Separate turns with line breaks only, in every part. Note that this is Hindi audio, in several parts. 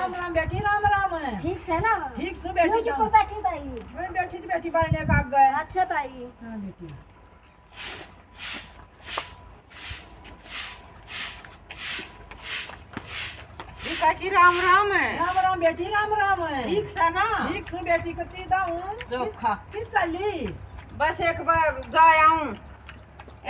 राम राम बेटी राम राम है।
ठीक से ना?
ठीक से बेटी
मुझे को बैठी भाई।
मैं बैठी थी बेटी बाई ने काग गए।
अच्छा ताई।
हां बेटी
काकी राम राम है।
राम राम बेटी राम राम है।
ठीक से ना?
ठीक से बेटी कती दाऊं
चोखा
कि चली
बस एक बार जा आऊं।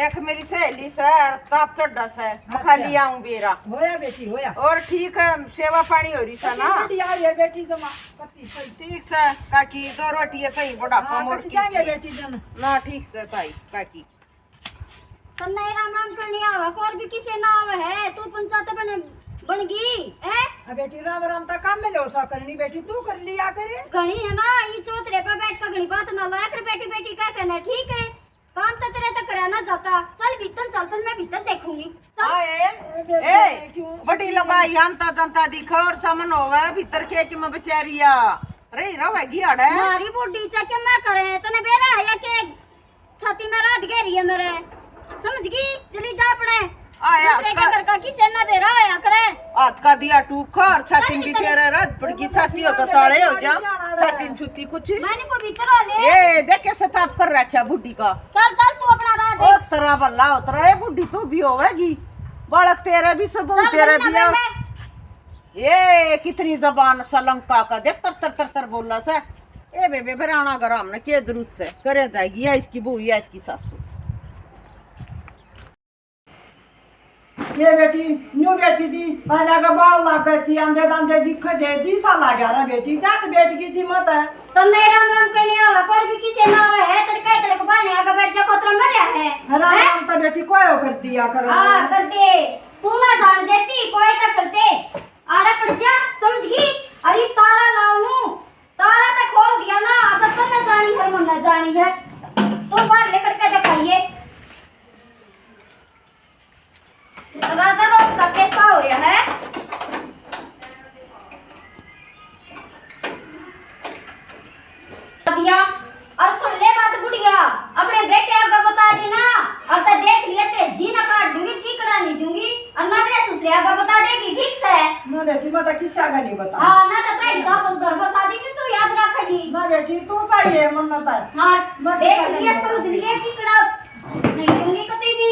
एक मेरी सहेली से ताप चढ़ा से खाली आऊं बेरा
होया बेटी होया।
और ठीक है सेवा पानी हो रही सा ना?
बढ़िया है बेटी जमा कती सही
ठीक से काकी दो रोटी है सही बड़ा कमर की
जाएंगे बेटी जन
ना ठीक से ताई काकी
तन्ने राम राम करनी आवा और भी किसे ना आवे है तू पंचायत बन गई है।
बेटी राम राम ता काम में लो सा करनी बेटी तू कर लिया करे
घणी है ना ये चौतरे पे बैठ कर घणी बात ना लाया कर बेटी बेटी क्या कहना ठीक है काम तो तेरे तक कराना जाता चल भीतर चल तो मैं भीतर देखूंगी चल।
ए बड़ी लगाई अंता जनता दिखा और सामन होवे भीतर के कि मैं बेचारिया रे रवेगी अड़े
मारी बूढ़ी चाके मैं करे तने बेरा है या के छाती में रात घेरी है मेरे समझ गई चली जा पड़े
आया
दूसरे घर का किसे ना बेरा आया करे
हाथ का दिया टूखा और छाती में तेरे रात पड़गी छाती हो तो चाड़े हो जा छाती छुट्टी कुछ
मैंने को भीतर आ ले
ये देख कैसे ताप कर रखा बुड्ढी का
चल चल तू अपना राह
ओ
देख
तेरा बल्ला उतरा है बुड्ढी तू भी होवेगी बालक तेरे भी सब
चल
तेरे
बन्ना
भी है।
बन्ना।
ये कितनी जबान सलंका का देख तर तर तर तर बोला से ए बेबे बराना गराम ने के जरूरत से करे जाएगी या इसकी बहू या इसकी सासू
ये बेटी न्यू बेटी थी पहले का बाल लाग गई थी अंधे अंधे दिख दे जी सा लग गया बेटी जात बेट की थी मत है
तो मेरा राम करने आवा कर भी किसे ना आवे है तड़का तड़क बाने आगे बैठ जा कोतरा मरिया है
राम राम तो बेटी कोई कर दिया करो
हां कर दे तू ना जान देती कोई तो कर दे आड़ा पड़ जा समझ गई अरे ताला लाऊं ताला तो खोल दिया ना अब तो ना जानी है मन ना जानी है तू बाहर लेकर के दिखाइए लगातार रोज का कैसा हो रहा है दिया और सुन ले बात बुढ़िया अपने बेटे आगे बता देना और तो देख लिए तेरे जी ना काट दूंगी टीकड़ा नहीं दूंगी और ना मेरे ससुर आगे बता देगी ठीक से
ना बेटी मत किस्सा का नहीं बता
हां ना तो तेरा हिसाब गर्भ शादी की तू याद रखेगी
ना बेटी तू चाहिए मन्नत है
हां देख लिए समझ लिए टीकड़ा नहीं दूंगी कभी भी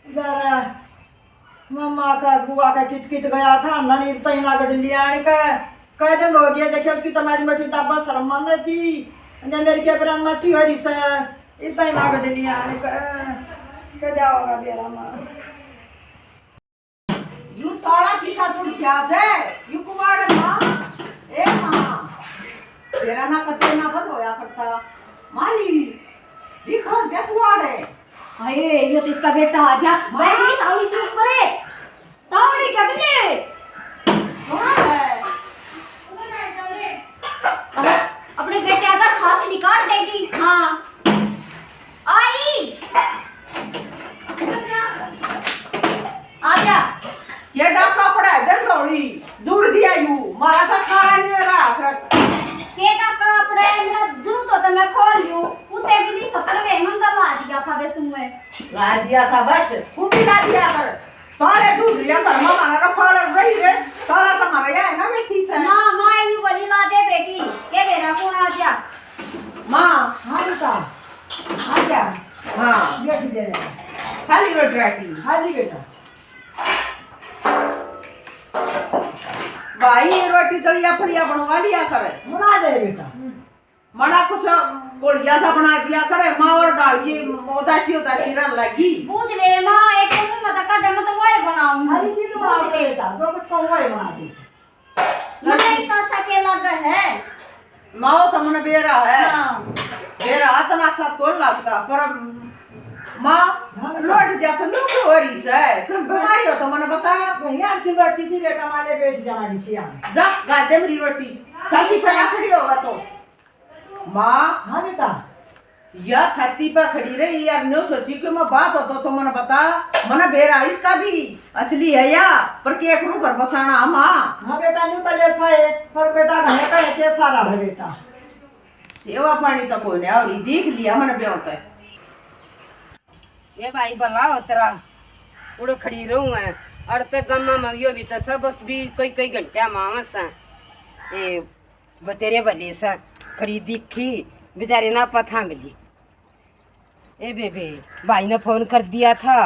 जरा मम्मा का बुआ का कित कित गया था ननी तैना गड लिया का कह दिन हो गया देखे उसकी तुम्हारी मठी ताबा शर्म मन थी जब मेरी के बरन मठी हो रही से इतना ना गड लिया का जाओगा बेरा मां
यू ताला की का टूट गया है यू कुमार मां ए मां तेरा ना कते ना बंद होया करता माली दिखो जे कुआड़े
अरे ये तो इसका बेटा आ गया बैठी तावड़ी से ऊपर है तावड़ी क्या बने
कौन है
अपने बेटे आगा सांस निकाल देगी हाँ आई आजा
ये डाका पड़ा है दर दौड़ी दूर दिया यू मारा था खाना नहीं रहा रख
केटा कपड़े मेरा जरूरत तो मैं खोल लूं कुत्ते भी नहीं सफर में मन का ला दिया था वे सुन में
ला दिया था बस कुटी ला दिया कर सारे दूध लिया कर मामा ना फड़ गई रे सारा तुम्हारा या है ना बेटी से
ना मां इनु वाली ला दे बेटी के बेरा कौन आ गया
मां
हां बेटा आ गया
हां
बेटी दे दे
खाली रोट रखी
हां जी बेटा
भाई ये रोटी दलिया फड़िया बनवा लिया करे
बना दे बेटा
मड़ा कुछ गोलिया सा बना दिया करे माँ और डाल की उदासी उदासी रन लगी
पूछ ले मां एक मुंह में का डम तो वही बनाऊं
सारी चीज बना दे बेटा तो कुछ कौन है बना दे
मुझे इतना अच्छा के लगा है
माँ तो मन बेरा है
हां
बेरा इतना अच्छा कौन लगता पर माँ लौट जा तो लोग हो रही से तुम बीमारी हो तो मैंने बताया
बढ़िया की रोटी थी बेटा माले बैठ जाना दिसिया
जा गादे मेरी रोटी छाती से खड़ी होगा तो माँ
हां बेटा
यह छाती पर खड़ी रही यार न्यू सोची कि मैं बात होता तो मैंने बता मैंने बेरा इसका भी असली है या पर के एक घर बसाना माँ
हां बेटा न्यू तो लेसा है पर बेटा घर का के सारा है बेटा
सेवा पानी तो कोई नहीं और देख लिया मैंने बेवता है
ये भाई भला होतरा उड़ खड़ी रहूं है और तो गम्मा मगियो भी तो सब बस भी कई घंटा मामा सा ए बतेरे बले सा खरीदी थी बेचारे ना पता मिली। ए बेबे भाई ने फोन कर दिया था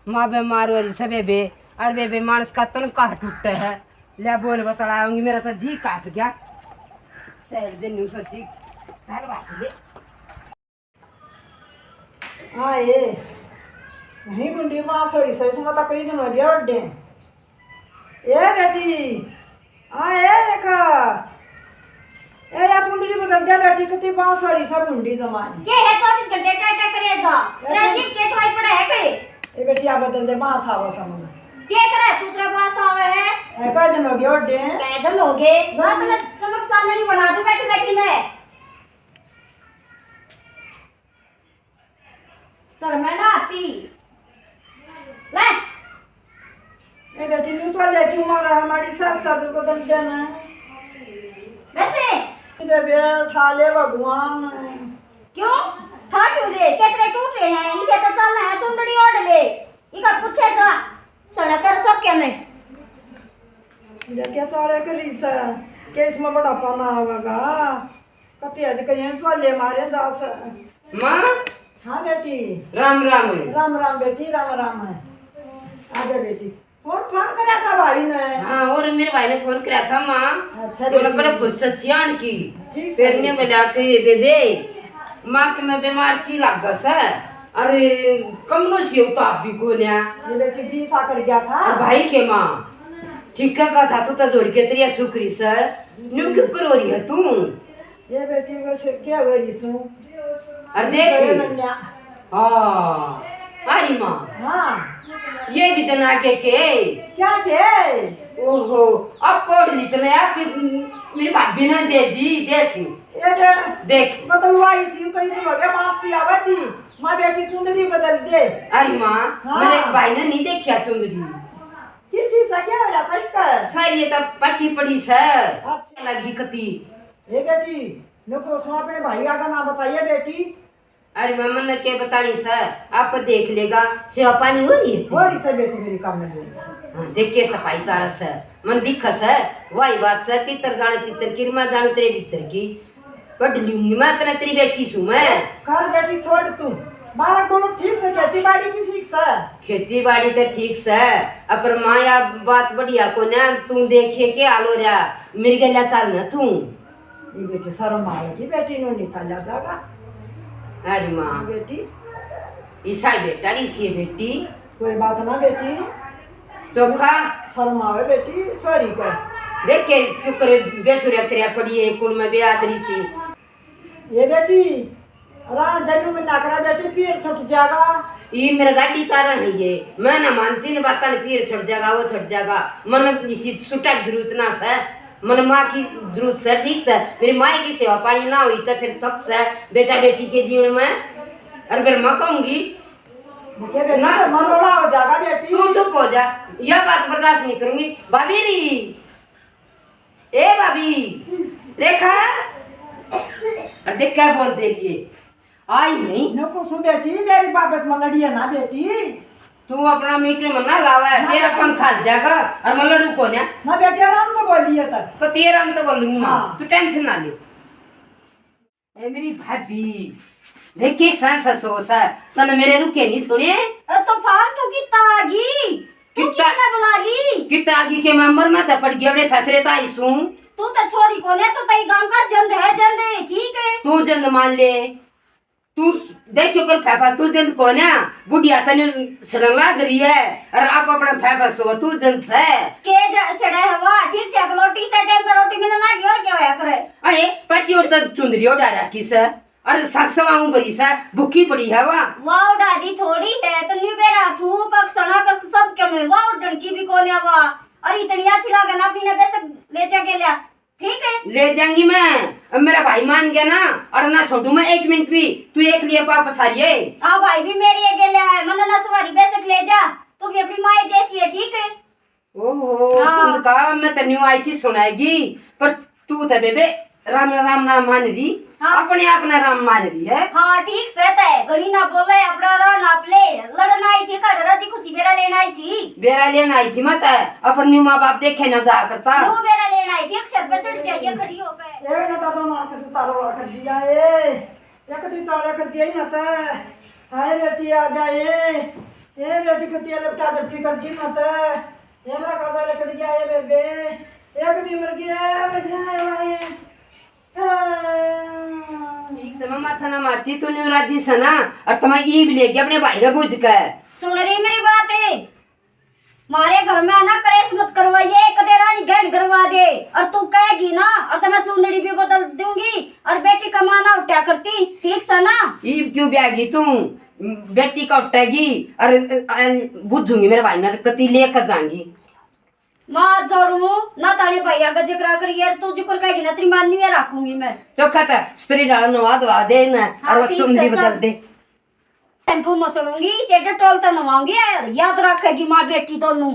माँ बीमार हो रही से बेबे और बेबे मानस का तन काट टूटे है ले बोल बतलाऊंगी मेरा तो जी काट गया सैर दिन न्यू सोची चल बात ले
हाँ ये नहीं बुंदी माँ सॉरी सॉरी तुम तो कहीं दिन हो गया बर्थडे ए बेटी हाँ ए देखा ए रात मुंडी बदल गया बेटी कितनी बात सॉरी सब बुंदी तुम्हारी
के है 24 घंटे टाटा करे जा ट्रेजिक के तो आई पड़ा है के
ए बेटी आप बदल दे माँ सावा समझ
के करे तू तेरे पास आवे है
कई दिन हो गया बर्थडे
कई दिन हो गए ना तो चमक चांदनी बना दूं बैठी बैठी ने सर मैं ना आती ले
ए बेटी न्यू तो ले क्यों मारा हमारी सास बदल देना
वैसे
बेबे ठा ले भगवान
क्यों ठा क्यों ले केतरे टूट रहे हैं इसे तो चलना है चुंदड़ी ओढ़ ले इका पूछे जा सड़क कर सब क्या में
क्या चाड़े करी सा के इसमें बड़ा पाना होगा कति अधिक तो ले मारे दास
माँ
हाँ बेटी
राम राम
राम राम बेटी राम राम है आजा बेटी फोन करा था भाई ने
हाँ और मेरे भाई ने फोन किया था माँ
अच्छा
बोला
बेटी
बड़ा फुर्सत थी आन की
ठीक से
फिर मैं मिला के बेबे माँ के मैं बीमार सी लग सा अरे कमनो सी हो तो आप भी को न्या
ये बेटी जी सा कर गया था
और भाई के माँ ठीक का था तो जोड़ के तेरी शुक्री सर न्यू क्यों कर हो रही है तू
ये बेटी बस क्या हो रही सू
और देख हाँ अरे माँ
हाँ
ये भी दिन आगे के
क्या के
ओहो अब कोड लिखना है कि मेरी भाभी ने दे दी देख
ये बे
देख
बदलवाई थी कहीं दिन हो गया मासी आवा थी माँ बेटी चुंदड़ी बदल दे
अरे माँ
हाँ।
मेरे भाई ने नहीं देखा चुंदड़ी
किसी सा क्या हो रहा सा इसका
सर ये तो पट्टी पड़ी सर
अच्छा।
लगी कती
ये बेटी नको सो अपने भाई का नाम बताइए बेटी
अरे मामा ने क्या बतानी सर आप देख लेगा सेवा पानी हो रही है
हो रही से बेटी मेरी काम में बोली
हाँ, देख के सफाई तारा सर मन दिखा सर वही बात सर तितर जाने तितर किरमा जाने तेरे भीतर की पढ़ लूंगी मैं तेरा तेरी बेटी सू मैं
कर बेटी छोड़ तू बालक बोलो ठीक से खेती बाड़ी की सीख सर
खेती बाड़ी तो ठीक से अपर माँ या बात बढ़िया को ना तू देखिए के आलो रहा मेरी गला चाल ना तू
ये बेटी शर्म आएगी बेटी नो नहीं चला जाएगा
अरे माँ
बेटी
ईसा बेटा इसी बेटी
कोई बात ना बेटी
चोखा
शर्म आवे बेटी सॉरी कर
देख के क्यों करे बेसुरिया तेरा पड़ी है कुल में बेआदरी सी
ये बेटी राण जन्म में नाकरा बेटी फिर छुट जाएगा
ये मेरा गाड़ी तारा है ये मैं ना मानती न बात ने फिर छट जाएगा वो छट जाएगा मन इसी सुटा की जरूरत ना से मन माँ की जरूरत से ठीक से मेरी माँ की सेवा पानी ना हुई तो फिर थक से बेटा बेटी के जीवन में अरे फिर मैं कहूँगी
देखिए बेटी मन बड़ा हो जाएगा बेटी
तू चुप हो जा यह बात बर्दाश्त नहीं करूंगी भाभी री ए भाभी देखा अरे देख क्या बोल दे लिए आई नहीं
नको सु बेटी मेरी बाबत में लड़ी है ना बेटी
तू अपना मीटर में ना लावा है तेरा पंखा जाएगा और मैं लड़ू को
ना बेटी आराम तो बोली है तक
तो तेरा हम तो बोलूंगी माँ
हाँ।
तू टेंशन ना ले ए मेरी भाभी देखिए सांस सर तने मेरे रुके नहीं सुने
तो फालतू की तागी तू
कितना-
किसने बुला ली
कितना आगे के मेंबर में तो पड़ गया बड़े ससुरे ता इसू
तू तो छोरी कोने तो तई गांव का जंद है जंद ठीक है
तू जंद मान ले तू देखियो कर फैफा तू जंद को ना बुढ़िया तने सड़न लाग रही है और आप अपना फैफा सो तू जंद से
के सड़े हवा ठीक ठाक रोटी से टाइम पर रोटी मिलना लागी और क्या होया करे
अरे पट्टी और तो चुंदरी उड़ा रखी से और ससवाऊं बड़ी सा भूखी पड़ी है
वाओ दादी थोड़ी है तो न्यू बेरा थू कक सना कक सब के में वाओ डड़की भी कोने वा और इतनी अच्छी लागन अपनी ने बेस ले जा के लिया ठीक है
ले जाऊंगी मैं अब मेरा भाई मान गया ना और ना छोड़ू मैं 1 मिनट भी तू एक लिए वापस आ रही है
हाँ भाई भी मेरी एक ले आए मन ना सवारी बेसक ले जा तू भी अपनी माँ जैसी है ठीक है
ओहो
हाँ।
तुम कहा मैं तो न्यू आई थी सुनाएगी पर तू तो बेबे राम राम नाम मान रही
हाँ।
अपने अपना राम मान रही है
हाँ ठीक से तय घड़ी ना बोले अपना रा नाप ले लड़ना आई थी कड़रा जी खुशी मेरा लेना आई थी
बेरा लेना आई थी मत अपन न्यू माँ बाप देखे ना जा करता।
नो बेरा लेना आई थी अक्षर पे चढ़ जाइए खड़ी हो गए।
ये ना तो मार के सुतारो कर दिया ए एक ती ताड़ा कर दिया ही ना था। हाय बेटी आ जाए ये बेटी को तेल लपटा दट्टी कर दी ना था। ये मेरा कादा लकड़ गया ये बेबे एक दी मर गया बजाए भाई।
ठीक समय माथा ना मारती तू न्यू राजी सना और तुम्हारी ईब लेके अपने भाई का बुझ कर
सुन रही मेरी बात है। मारे घर में आना कलेश मत करवाइए कदे रानी गैन करवा दे और तू कहेगी ना और तो मैं चुंदड़ी भी बदल दूंगी और बेटी कमाना उठा करती ठीक सा ना।
ईब क्यों ब्यागी तू बेटी का उठेगी और बुझूंगी मेरे भाई ने कति लेकर जाएंगी।
माँ जोड़ू ना ताने भैया का जिक्र करिए तू जिक्र कहेगी ना तेरी माननी है रखूंगी मैं।
चौखा था स्त्री डाल नवा दवा दे ना और वो
ठीक
चुंडी
से
बदल
चल।
दे।
टेम्पो मसलूंगी से टोल तो नवाऊंगी याद रखेगी माँ बेटी तो नू।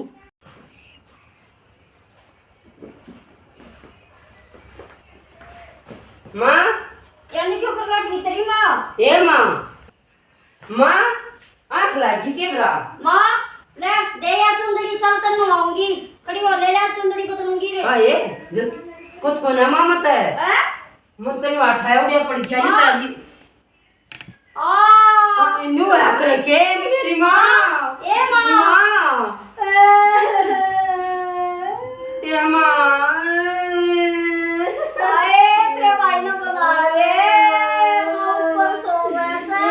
माँ
यानी क्यों कर लगी तेरी माँ।
ए माँ माँ आँख लागी के बरा
माँ ले दे या चुंदड़ी चल तो नवाऊंगी खड़ी हो ले चुंदड़ी को तो लूंगी रे।
हाँ ये कुछ को ना माँ मत है
हैं?
मन तेरे वाठाया उड़िया पड़ गया ये
माँ।
ताली
आ
न्यू आकर के मेरी माँ
ए माँ
ये माँ
आए तेरे भाई ने बुला रे माँ ऊपर सोवे से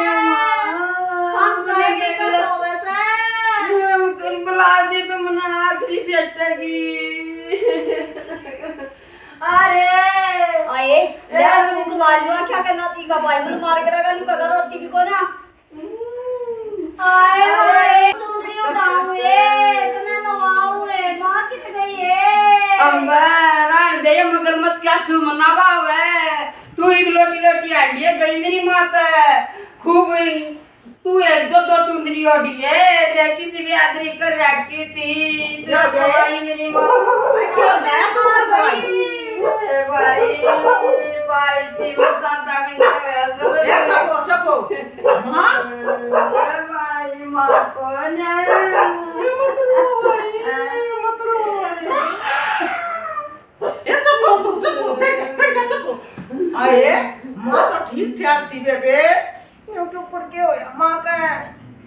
सब करेंगे के सोवे से।
बुला दे तो मना आखिरी बेटा की अरे
आए ले तू ला लियो क्या करना ती का भाई मुझे मार के रखा नहीं कगा रोटी भी को ना। आए आए चुंदड़ी उठाऊं रे तुम्हें नवाऊं रे माँ किस गई है।
अम्बा रान दे मगर मत क्या छू मना बावे तू एक लोटी लोटी आंडी गई मेरी माता खूब तू एक दो दो चुंदड़ी ओढ़ी है दे किसी भी आदमी कर रखी थी तेरा भाई मेरी माँ
क्यों गया तुम्हारे भाई
भाई भाई थी बता तक ऐसा
ये चपो चपो माँ
भाई माँ कौन है
मत रो भाई मत रो ये चपो तू चपो बैठ जा चपो। आए माँ तो ठीक ठाक थी बेबे ये तो ऊपर के होया माँ का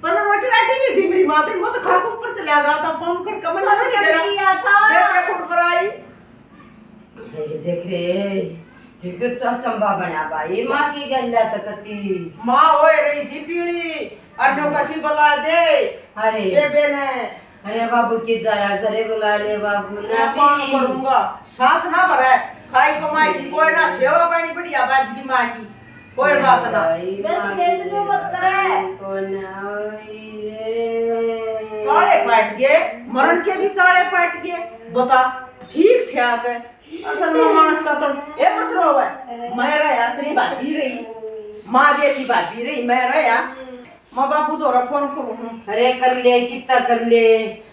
तने रोटी राटी नहीं थी मेरी माँ तो मत खा के ऊपर चला गया था फोन कर कमर
सब
में
कर दिया था।
बेबे फुट पर आई
ये देख रे ठीक चंबा बना भाई माँ की गंदा तकती
माँ होए रही थी पीड़ी अन्यों का थी बुला दे
अरे
बेबे ने
अरे बाबू की दया सरे बुला ले बाबू ना
मैं कौन
भी
करूंगा सांस ना भरे खाई कमाई की कोई ना सेवा पानी बढ़िया बाज की माँ की कोई बात ना
बेस क्यों मत करे
साड़े पाट गए मरण के भी साड़े पाट गए बता ठीक ठाक है असल में मानस का तो ए मत रोवे मैं रहा तेरी भाभी रही माँ जैसी भाभी रही मैं रहा माँ बापू तो फोन करूँ
अरे कर ले कितना कर ले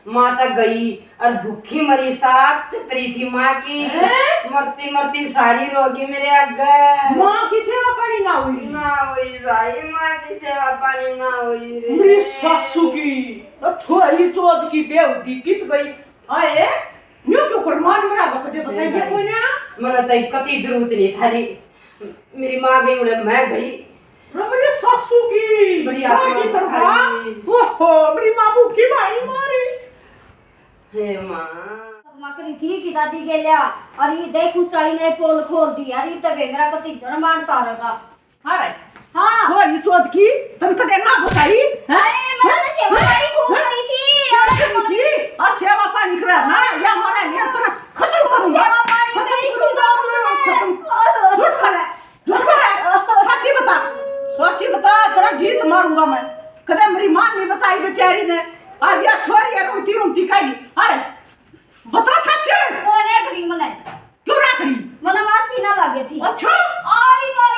माता गई और भूखी मरी साथ परी थी माँ की मरती मरती सारी रोगी मेरे अग्गे
माँ की सेवा पानी ना हुई
ना हुई भाई माँ की सेवा पानी ना हुई रे
मेरी सासू की छोरी चौथ की बेहुदी कित गई आए न्यू क्यों कर मान मेरा गपते बताइए कोई ना
मना तो कति जरूरत नहीं थारी मेरी माँ गई उड़े मैं गई
मेरी सासू की
बड़ी
सास की
आत्मा
तरफा
खाई।
ओहो मेरी माँ भूखी भाई मारी
हे माँ
मकरी थी कि दादी के लिया अरे देख ऊंचाई ने पोल खोल दी अरे तो मेरा कति धर्मान तारगा।
अरे
हाँ
छोरी चौथ की तन कदे ना बताई
अरे मैंने तो सेवा पानी खूब करी थी
आज सेवा पानी करा ना या मरा नहीं तो खत्म करूंगा
सेवा पानी
खत्म
करी थी
करूंगा खत्म झूठ बोला सच्ची बता तेरा जीत मारूंगा मैं कदे मेरी मां नहीं बताई बेचारी ने आज या छोरी है रोती खाएगी अरे बता सच
कोने करी मने
क्यों ना करी
मने माची ना लागे थी
अच्छा
आरी मारी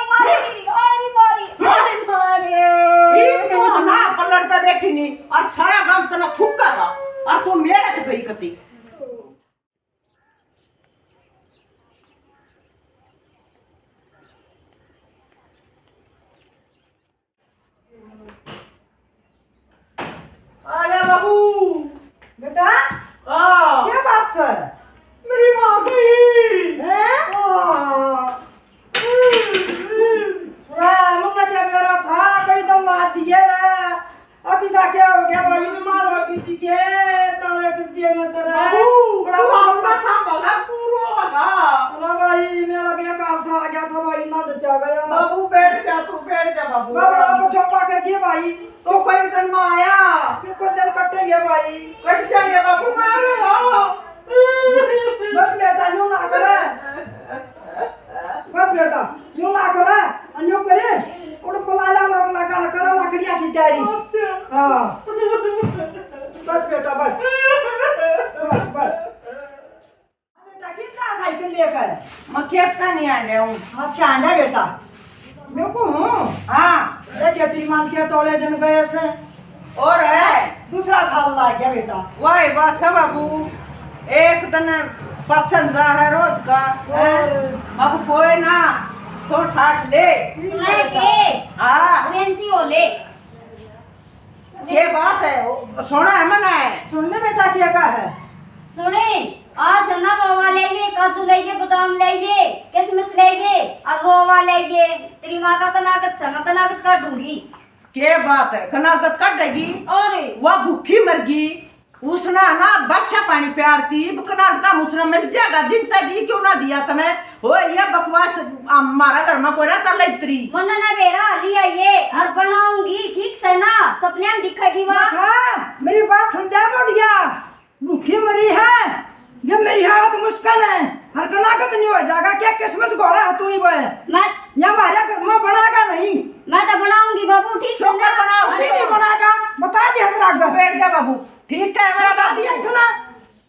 ये तो ना पल्लर पे बैठी नहीं और सारा गांव तना थुक्का था और तू मेरे तो गई कती आ गया बाबू
बेटा बात से
मेरी माँ गई।
हैं रे मुन्ना क्या मेरा था कई दम ला दिए रे अब इसा क्या हो गया भाई बीमार हो गई थी के ताले कर दिए ना तेरा बड़ा
बाबा था बगा पूरा बगा।
अरे भाई मेरा भी काल सा आ गया था भाई ना डटा गया
बाबू बैठ जा, तू बैठ जा बाबू।
बड़ा पछोपा कर दिए भाई
तो कोई दिन में आया
फिर कुछ दिन कटेंगे भाई
कट जाएंगे बाबू, मारे हो।
बस बेटा यूं ना करे बस बेटा यूं ना करे अन्यो करे उड़ पलाला लगा करा लकड़ियां की तैयारी हां बस बेटा बस बस बस बेटा कितना साइकिल लेकर
मैं खेत का नहीं आने हूँ।
अच्छा आंडा बेटा मैं को हूं
हाँ
देखिए तेरी मान के तोले दिन गए से
और है
दूसरा साल ला गया बेटा
वही बात है बाबू। एक दिन पसंद है रोज का है? अब कोई ना तो ठाट ले।
सुनाए के
हाँ
रेंसी ओले
ये बात है, सोना है मना है।
सुनने बेटा क्या का है
सुने आज है ना रोवा लेंगे, काजू लेंगे, बादाम लेंगे, किशमिश लेंगे और रोवा लेंगे। तेरी माँ का तनाकत से मैं तनाकत काट दूंगी।
के बात है, कनागत कटेगी
और
वह भूखी मर गई। उसने ना बच्चा पानी प्यार थी कनागता मुझने मिल जाएगा जिनता जी क्यों ना दिया तने हो ये बकवास हमारा घर में कोई रहता लेत्री
मना ना बेरा लिया ये और बनाऊंगी ठीक से ना सपने में दिखेगी वहाँ।
हाँ, मेरी बात समझा बढ़िया भूखी मरी है जब मेरी हालत मुश्किल है हर कनागत नहीं हो जाएगा क्या किस्मत घोड़ा है तू ही वो है
मैं
या हमारे घर में बनाएगा नहीं
मैं तो बनाऊंगी बाबू ठीक से
चोकर बनाओ,
नहीं बनाएगा बता दिया तेरा
बैठ जा बाबू। ठीक है मेरा
बता दिया
बाबू,
सुना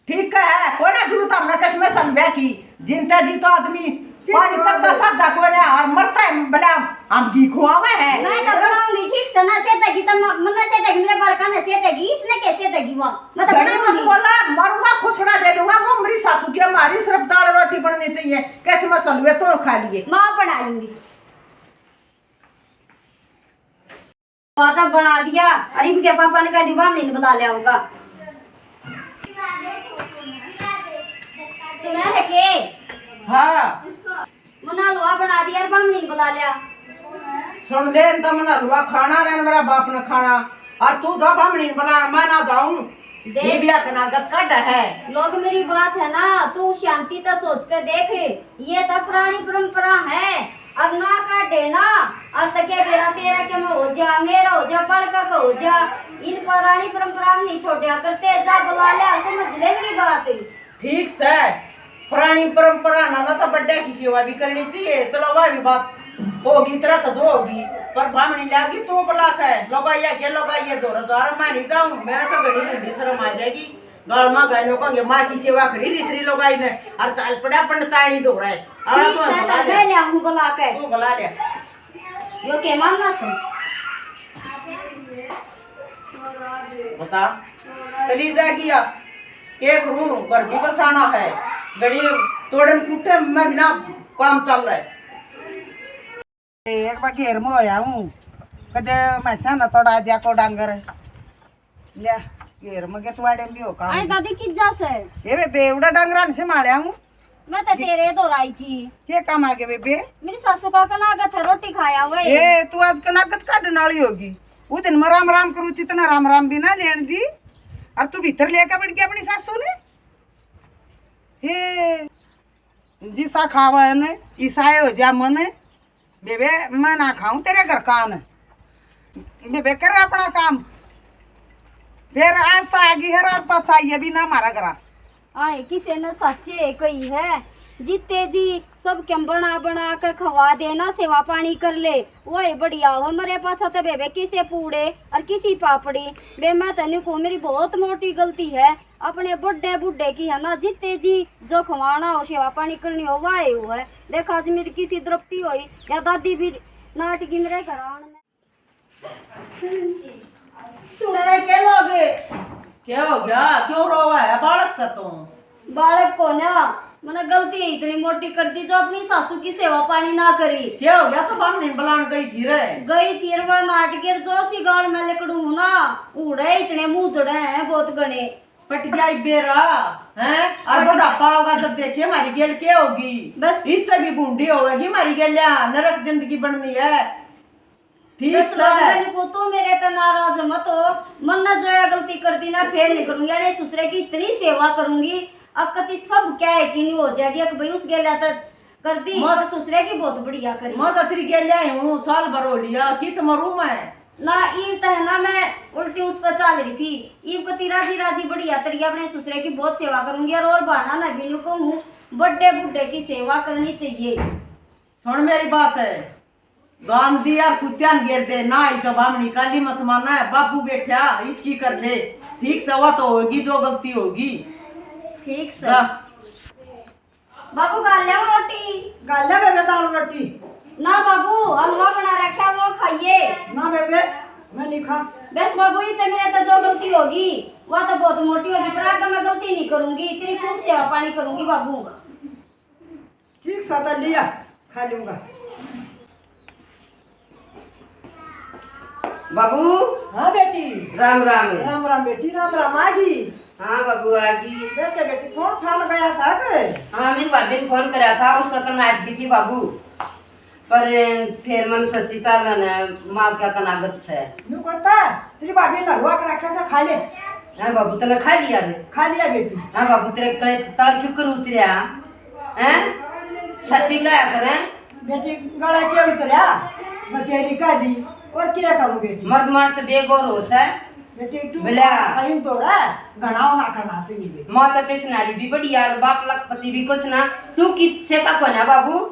ठीक है कोई ना जरूरत हमने कसम समझा की जिनता जी तो आदमी पानी तक का साथ जाको ने और मरता है बड़ा हम घी खुआवे है।
मैं तो बनाऊंगी ठीक से ना से तगी तो मम्मा से तगी मेरे बड़का ने से तगी इसने कैसे तगी वहाँ मैं तो
घड़ी मत
बनाऊंगी।
बोला मरूंगा खुसड़ा दे दूंगा मेरी सासू की हमारी सिर्फ दाल रोटी बननी चाहिए कैसे मसलवे तो खा लिए
माँ बना लूंगी तो बना दिया। अरे के पापा ने कहा डिब्बा नहीं बुला लिया होगा। सुना है के
हाँ
मना लोहा बना दिया और बम नहीं बुला लिया।
सुन दे तो मना हुआ खाना रहने मेरा बाप ने खाना और तू तो हम नहीं बना मैं ना जाऊं ये भी कनागत कट है।
लोग मेरी बात है ना तू शांति तो सोच कर देख ये तो पुरानी परंपरा है अब ना काटे ना और तके मेरा तेरा के मैं हो जा मेरा हो जा बड़का का हो जा इन पुरानी परंपरा नहीं छोड़िया करते जा बुला लिया समझ ले मेरी बात।
ठीक से पुरानी परंपरा ना तो बड्डे की सेवा भी करनी चाहिए चलो वह भी बात होगी तरह तो दो होगी पर ब्राह्मणी लागी तू बुला के लगाइया के लगाइए दो द्वारा मैं नहीं जाऊं मेरा तो घड़ी घंटी शर्म आ जाएगी गाड़ माँ गायों को माँ की सेवा करी रीतरी लगाई ने और चाल पड़ा पंडताई दो रहा है
ठीक है तो मैं ले आऊं बुला के
तू बुला ले
यो के मानना से
बता चली जाएगी अब के करूं घर भी बसाना है गड़ी तोड़न टूटे में बिना काम चल रहा है।
एक बार घेर में होया हूँ कदे मैसा न तोड़ा जा को डांगर ले घेर में के तुआड़े भी हो का
आई दादी किस जा से
ये बे बेवड़ा डांगरा से माल्या हूँ
मैं तो तेरे दोराई थी
के काम आगे बेबे
मेरी सासू का कनागत है रोटी खाया हुआ
ये तू आज कनागत काटने वाली होगी वो दिन में राम राम करूँ इतना राम राम भी ना लेन दी और तू भीतर लेकर बैठ गया अपनी सासू ने हे जी सा खावा है ने ईसाए हो जा मन बेबे मैं ना खाऊं तेरे घर कान बेबे कर अपना काम फिर आज तो आगी है रात पास आई भी ना हमारा घर
आए किसी ने सच्चे कही है जीते जी सब क्या बना बना कर खवा देना सेवा पानी कर ले वही बढ़िया हो मेरे पास तो बेबे किसे पूड़े और किसी पापड़ी बे मैं तनी को मेरी बहुत मोटी गलती है अपने बुढ़े बुढ़े की है ना जीते जी जो खवाना हो सेवा पानी करनी हो वाहे हो है देखा आज मेरी किसी द्रप्ति हुई या दादी भी नाटकी मेरे घर आने सुन रहे के लोग
क्या हो गया क्यों रोवा है बालक सा तुम
बालक को ना मैंने गलती इतनी मोटी कर दी जो अपनी सासू की सेवा पानी ना करी
क्या हो गया तो ब्राह्मणी बुलान गई थी रे
गई थी वो नाटकेर जो सी गाल में लकड़ू ना उड़े इतने मुंह जड़े हैं बहुत गणे
पट गया एक बेरा हैं और बुढ़ापा होगा तब देखिए हमारी गेल क्या होगी
बस।
इससे भी बूढ़ी होगी हमारी गेलिया नरक जिंदगी बननी है ठीक
बस
है
लगन को तो मेरे तो नाराज मत हो। मन ना जो है गलती कर दी ना फिर नहीं करूंगी। अरे ससुरे की इतनी सेवा करूंगी अब कति सब क्या है कि नहीं हो जाएगी। अब भाई उस गेला तो कर दी
मत-
पर ससुरे की बहुत बढ़िया करी।
मैं तो तेरी गेलिया हूँ साल भर हो लिया कि मरू मैं
ना ईव तो है ना मैं उल्टी उस पर चल रही थी। ईव को राजी राजी बढ़िया तरीके अपने ससुरे की बहुत सेवा करूंगी और बहाना ना भी कहूँ बड़े बुढ़े की सेवा करनी चाहिए।
सुन मेरी बात है गांधी यार कुत्यान गिर दे ना इस हम निकाली मत माना है बाबू बैठा इसकी कर ले ठीक सवा तो होगी जो गलती होगी
ठीक
जा।
सर बाबू खा ले रोटी।
गालिया बेबे दाल रोटी
ना बाबू हलवा बना रखा है वो खाइए।
ना बेबे मैं नहीं खा।
बस बाबू ये तो मेरे तो जो गलती होगी वो तो बहुत मोटी होगी पर आगे मैं गलती नहीं करूंगी। तेरी खूब सेवा पानी करूंगी बाबू।
ठीक सा तो लिया खा लूंगा।
बाबू
हाँ बेटी
राम राम।
राम राम बेटी राम राम आगी।
हाँ बाबू आगी।
वैसे बेटी कौन खान गया था के?
हाँ मेरी भाभी ने फोन करा था उसका तो नाट की थी बाबू पर फिर मन सोची चल माँ क्या कनागत से
नु करता तेरी भाभी ने हलवा कर रखा सा खा ले।
हाँ बाबू तूने खा लिया बे।
खा लिया बेटी।
हाँ बाबू तेरे कले तल क्यों कर उतरिया हैं सच्ची गाया करें
बेटी गला के उतरा बतेरी का दी और क्या करूं बेटी।
मर्द मार से बेगौर हो सा
बेटी तू
बिला।
सही तो रहा गणाव ना करना चाहिए।
माँ तो पेशनारी भी बढ़िया और बाप लखपति भी कुछ ना तू किससे का कोना बाबू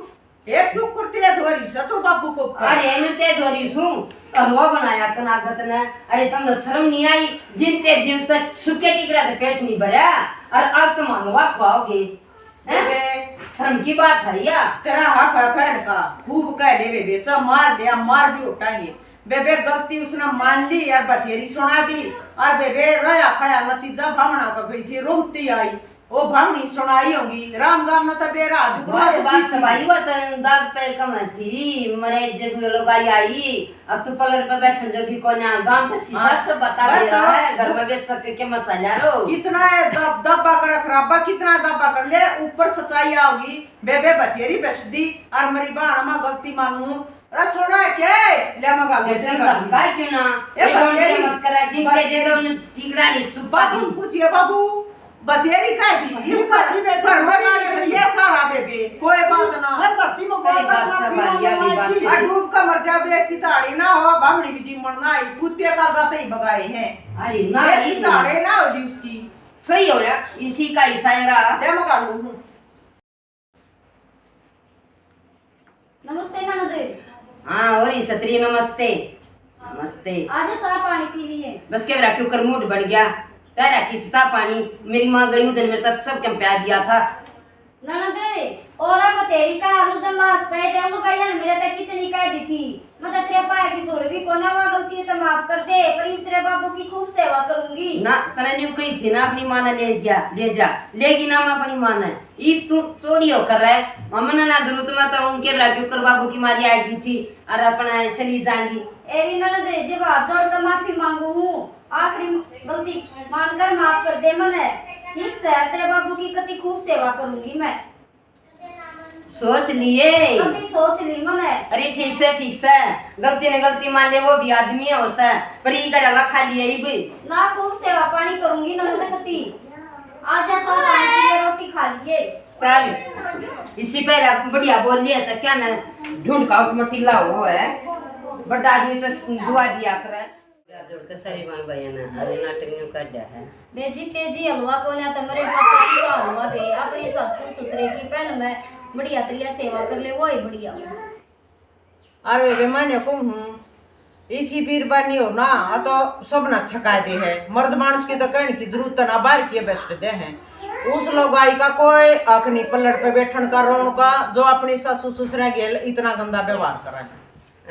एक टुक करते है धोरी से तो बाबू को
अरे मैं तेज हो रही हूँ हलवा बनाया कनागत ने। अरे तुमने शर्म नहीं आई जिन तेज जीव से सूखे टिकड़ा तो पेट नहीं भरा और आज तुम हलवा खवाओगे हैं?
बेबे
शर्म की बात है या
तेरा हक है कहने का खूब कह ले बेबे तो मार दिया मार भी उठाएंगे बेबे गलती उसने मान ली यार बतेरी सुना दी और बेबे रया खाया नतीजा भावना का गई थी रोमती आई वो भावनी सुनाई होगी राम गाम न तो बेरा
तुम्हारे बात सबाई हुआ तो दाग पे कम थी मरे जब लोग आई अब तू पलट पे बैठन जोगी कोना गांव पे शीशा सब बता दे रहा है घर में बेच सके के मत चला रो
कितना है दबा कर खराबा कितना दबा कर ले ऊपर सच्चाई आओगी बेबे बतेरी बेच दी और मेरी बाण में गलती मानू अरे सुना के ले मगा
तेरे धमका क्यों ना ये डोंट मत करा जिनके जे तो टिकड़ा नहीं सुपा
बाबू
दी
पूछिए बाबू बतेरी का दी ये घर में गाड़े तो ये सारा बेबे कोई बात ना
सर धरती में
सही बात
ना
सब बारिया भी बात
पीना
आ डूब का मर जा बेटी ताड़ी ना हो बामणी भी जी मरना आई कुत्ते का गाते ही भगाए हैं
अरे ना
ये ताड़े ना होगी उसकी
सही हो गया इसी का इशारा
ले मगा लूं
नमस्ते ननद।
हाँ और ये सत्री नमस्ते नमस्ते
आज चाय पानी पी लिए।
बस क्या रहा क्यों कर मूड बढ़ गया पहला किस्सा पानी मेरी माँ गई उधर मेरे तक सब क्या प्यार दिया था
ननद और अब तेरी का रुदन लाश पे दे वो गया मेरे तक कितनी कह दी थी मतलब तेरे पाए की थोड़ी भी कोना हुआ गलती है तो माफ कर दे पर इन तेरे बाबू की खूब सेवा करूंगी
ना तने न्यू कही थी ना अपनी माँ ने ले जा लेगी ना मैं अपनी माँ ने ये तू चोरी हो कर रहा है मम्मा ने ना जरूरत में तो उनके बड़ा क्यों कर बाबू की मारी आएगी थी और अपना चली जाएंगी
एरी ननद जब हाथ जोड़ कर माफी मांगू हूँ आखिरी गलती मानकर माफ कर दे मने ठीक से तेरे बाबू की कति खूब सेवा करूंगी मैं
सोच लिए
कति सोच ली मने
अरे ठीक से गलती ने गलती मान ले वो भी आदमी है उसे पर ये गड़ा खा लिए ये भी
ना खूब सेवा पानी करूंगी ननद कति आज चाय पानी पी लिए रोटी खा लिए
चल इसी पे बढ़िया बोल लिया था क्या ना ढूंढ का मटीला हो है बड़ा आदमी तो दुआ दिया करे जोड़ के सही बन भैया ना अरे नाटक में कर दिया है
बेजी तेजी हलवा को लिया तो मेरे पास हलवा दे अपनी सासू ससुरे की पहले मैं बढ़िया तरिया सेवा कर ले वो ही बढ़िया।
अरे बेबे मैंने कहूँ इसी बीरबानी हो ना तो सब ना छका दे है मर्द मानुस की तो कहने की जरूरत ना बाहर की बेस्ट दे हैं उस लोग आई का कोई आँख नहीं पलट पे बैठन का रोन का जो अपनी सासू ससुरे गेल इतना गंदा व्यवहार करे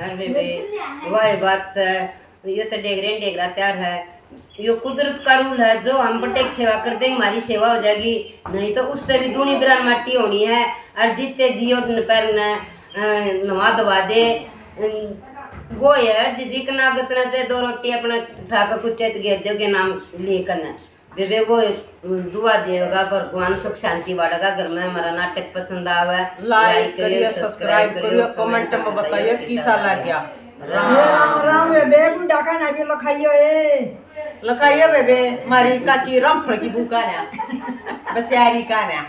अरे बेबे वही बात से ये तो डेगरा तैयार है ये कुदरत का रूल है जो हम बटे की सेवा करते हैं हमारी सेवा हो जाएगी नहीं तो उससे भी दूनी बिरान माटी होनी है और जितने जियो पैर ने नवा दबा दे वो है जिकना गतना चाहे दो रोटी अपना उठा कर कुछ घेर दो के नाम लेकर बेबे वो दुआ देगा भगवान सुख शांति बाड़ेगा घर में। हमारा नाटक पसंद आवे
लाइक करिए, सब्सक्राइब करिए, कमेंट में बताइए कैसा लग गया।
राम राम बे बुढ़ा का ना भी लखाइयो ए
लखाइए बेबे मारी काकी रामफल की बुका ना बेचारी का ना